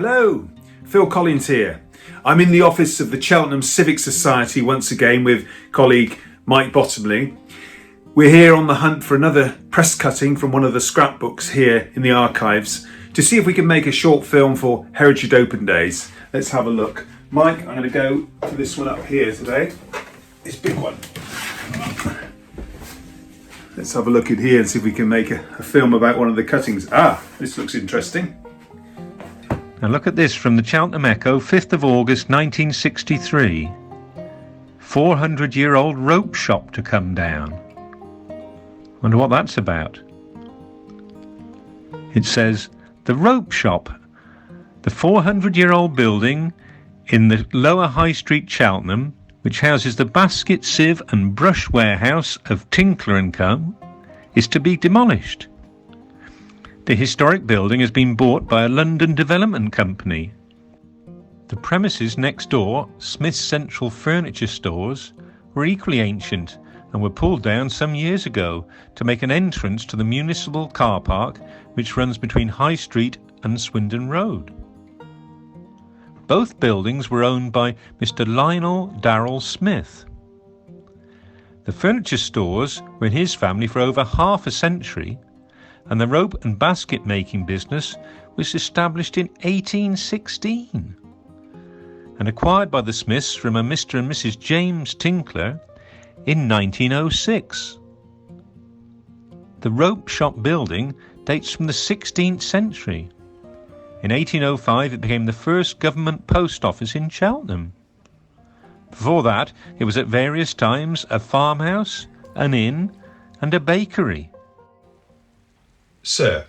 Hello, Phil Collins here. I'm in the office of the Cheltenham Civic Society once again with colleague Mike Bottomley. We're here on the hunt for another press cutting from one of the scrapbooks here in the archives to see if we can make a short film for Heritage Open Days. Let's have a look. Mike, I'm going to go for this one up here today. This big one. Let's have a look in here and see if we can make a film about one of the cuttings. This looks interesting. Now look at this from the Cheltenham Echo, 5th of August 1963. 400-year-old rope shop to come down. Wonder what that's about. It says, the rope shop, the 400-year-old building in the lower High Street, Cheltenham, which houses the basket, sieve and brush warehouse of Tinkler & Co., is to be demolished. The historic building has been bought by a London development company. The premises next door, Smith's Central Furniture Stores, were equally ancient and were pulled down some years ago to make an entrance to the municipal car park which runs between High Street and Swindon Road. Both buildings were owned by Mr. Lionel Darrell Smith. The furniture stores were in his family for over half a century, and the rope and basket making business was established in 1816 and acquired by the Smiths from a Mr. and Mrs. James Tinkler in 1906. The rope shop building dates from the 16th century. In 1805 it became the first government post office in Cheltenham. Before that it was at various times a farmhouse, an inn and a bakery. Sir,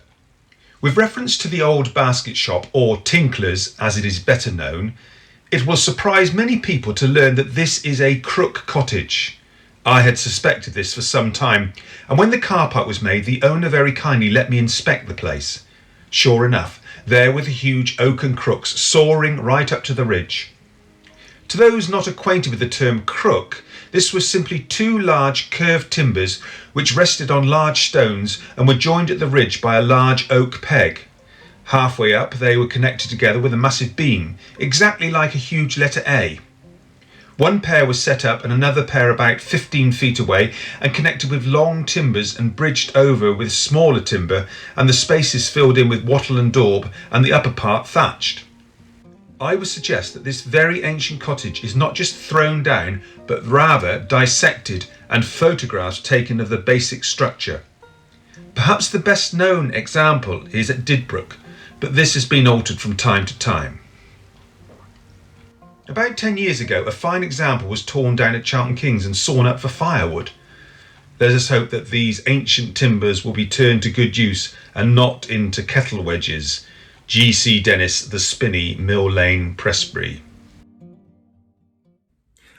with reference to the old basket shop, or Tinkler's as it is better known, it will surprise many people to learn that this is a Cruck Cottage. I had suspected this for some time, and when the car park was made, the owner very kindly let me inspect the place. Sure enough, there were the huge oaken crooks soaring right up to the ridge. To those not acquainted with the term crook, this was simply two large curved timbers which rested on large stones and were joined at the ridge by a large oak peg. Halfway up they were connected together with a massive beam, exactly like a huge letter A. One pair was set up and another pair about 15 feet away and connected with long timbers and bridged over with smaller timber, and the spaces filled in with wattle and daub and the upper part thatched. I would suggest that this very ancient cottage is not just thrown down, but rather dissected and photographs taken of the basic structure. Perhaps the best known example is at Didbrook, but this has been altered from time to time. About 10 years ago, a fine example was torn down at Cheltenham Kings and sawn up for firewood. Let us hope that these ancient timbers will be turned to good use and not into kettle wedges. G.C. Dennis, The Spinney, Mill Lane, Prestbury.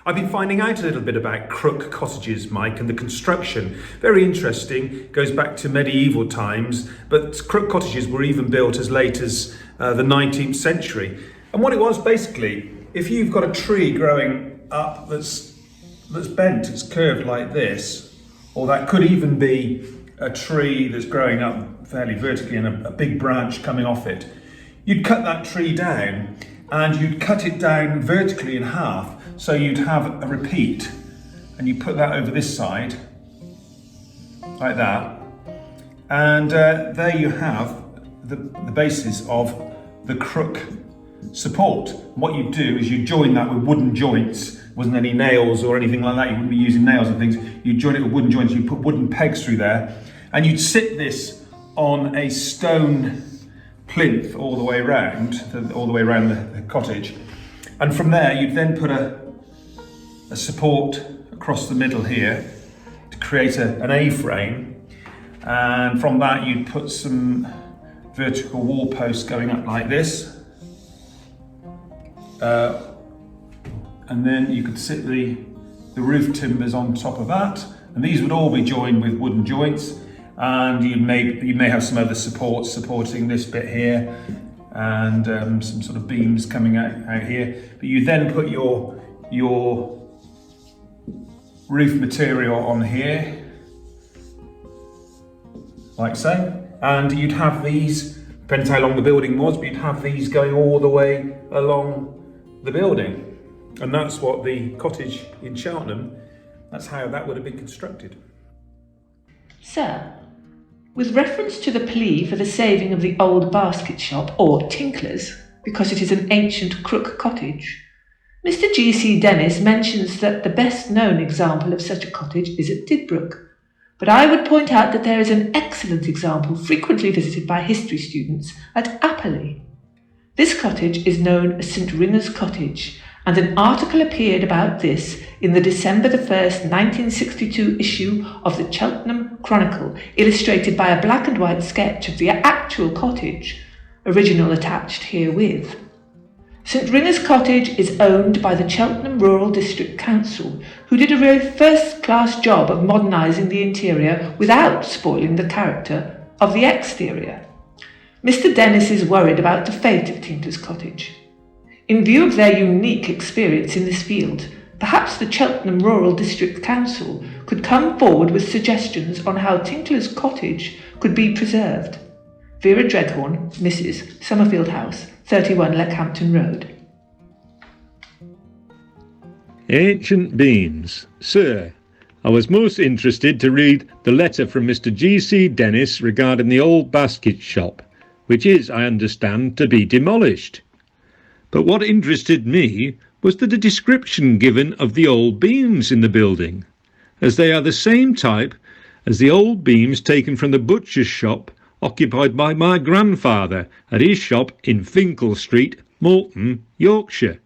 I've been finding out a little bit about Cruck Cottages, Mike, and the construction. Very interesting, goes back to medieval times, but Cruck Cottages were even built as late as the 19th century. And what it was basically, if you've got a tree growing up that's bent, it's curved like this, or that could even be a tree that's growing up fairly vertically and a big branch coming off it, you'd cut that tree down and you'd cut it down vertically in half, so you'd have a repeat, and you put that over this side like that, and there you have the basis of the crook support. What you do is you join that with wooden joints. Wasn't any nails or anything like that, you wouldn't be using nails and things. You join it with wooden joints, you put wooden pegs through there, and you'd sit this on a stone plinth all the way around the cottage, and from there you'd then put a support across the middle here to create an A-frame, and from that you'd put some vertical wall posts going up like this, and then you could sit the roof timbers on top of that, and these would all be joined with wooden joints, and you may have some other supports supporting this bit here, and some sort of beams coming out here. But you then put your roof material on here, like so, and you'd have these Depends how long the building was, but you'd have these going all the way along the building. And that's what the cottage in Cheltenham, that's how that would have been constructed. Sir, with reference to the plea for the saving of the old basket shop, or Tinkler's, because it is an ancient Cruck Cottage, Mr. G.C. Dennis mentions that the best known example of such a cottage is at Didbrooke. But I would point out that there is an excellent example frequently visited by history students at Apperley. This cottage is known as St. Ringer's Cottage, and an article appeared about this in the December 1st, 1962 issue of the Cheltenham Chronicle, illustrated by a black and white sketch of the actual cottage, original attached herewith. St. Ringer's Cottage is owned by the Cheltenham Rural District Council, who did a really first-class job of modernising the interior without spoiling the character of the exterior. Mr. Dennis is worried about the fate of Tinkler's Cottage. In view of their unique experience in this field, perhaps the Cheltenham Rural District Council could come forward with suggestions on how Tinkler's Cottage could be preserved. Vera Dreghorn, Mrs. Summerfield House, 31 Leckhampton Road. Ancient Beams. Sir, I was most interested to read the letter from Mr. G.C. Dennis regarding the old basket shop, which is, I understand, to be demolished. But what interested me was the description given of the old beams in the building, as they are the same type as the old beams taken from the butcher's shop occupied by my grandfather at his shop in Finkel Street, Malton, Yorkshire.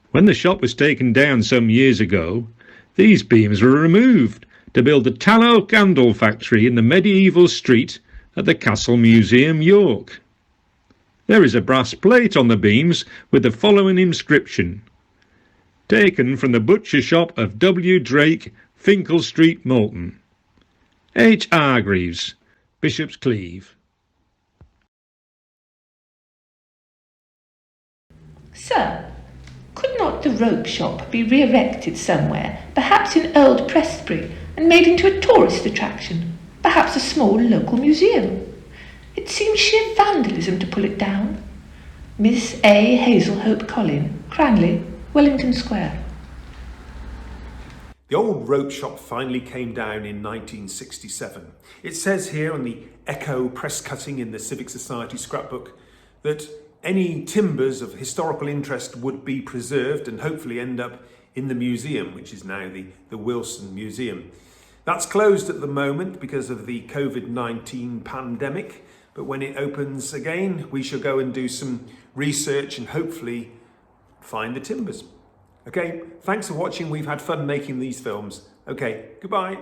When the shop was taken down some years ago, these beams were removed to build the tallow candle factory in the medieval street at the Castle Museum, York. There is a brass plate on the beams with the following inscription: taken from the butcher shop of W. Drake, Finkel Street, Malton. H. Hargreaves, Bishop's Cleeve. Sir, could not the rope shop be re-erected somewhere, perhaps in Old Prestbury, and made into a tourist attraction, perhaps a small local museum? It seems sheer vandalism to pull it down. Miss A. Hazelhope Collin, Cranley, Wellington Square. The old rope shop finally came down in 1967. It says here on the Echo press cutting in the Civic Society scrapbook that any timbers of historical interest would be preserved and hopefully end up in the museum, which is now the Wilson Museum. That's closed at the moment because of the COVID-19 pandemic, but when it opens again, we shall go and do some research and hopefully find the timbers. Okay, thanks for watching. We've had fun making these films. Okay, goodbye.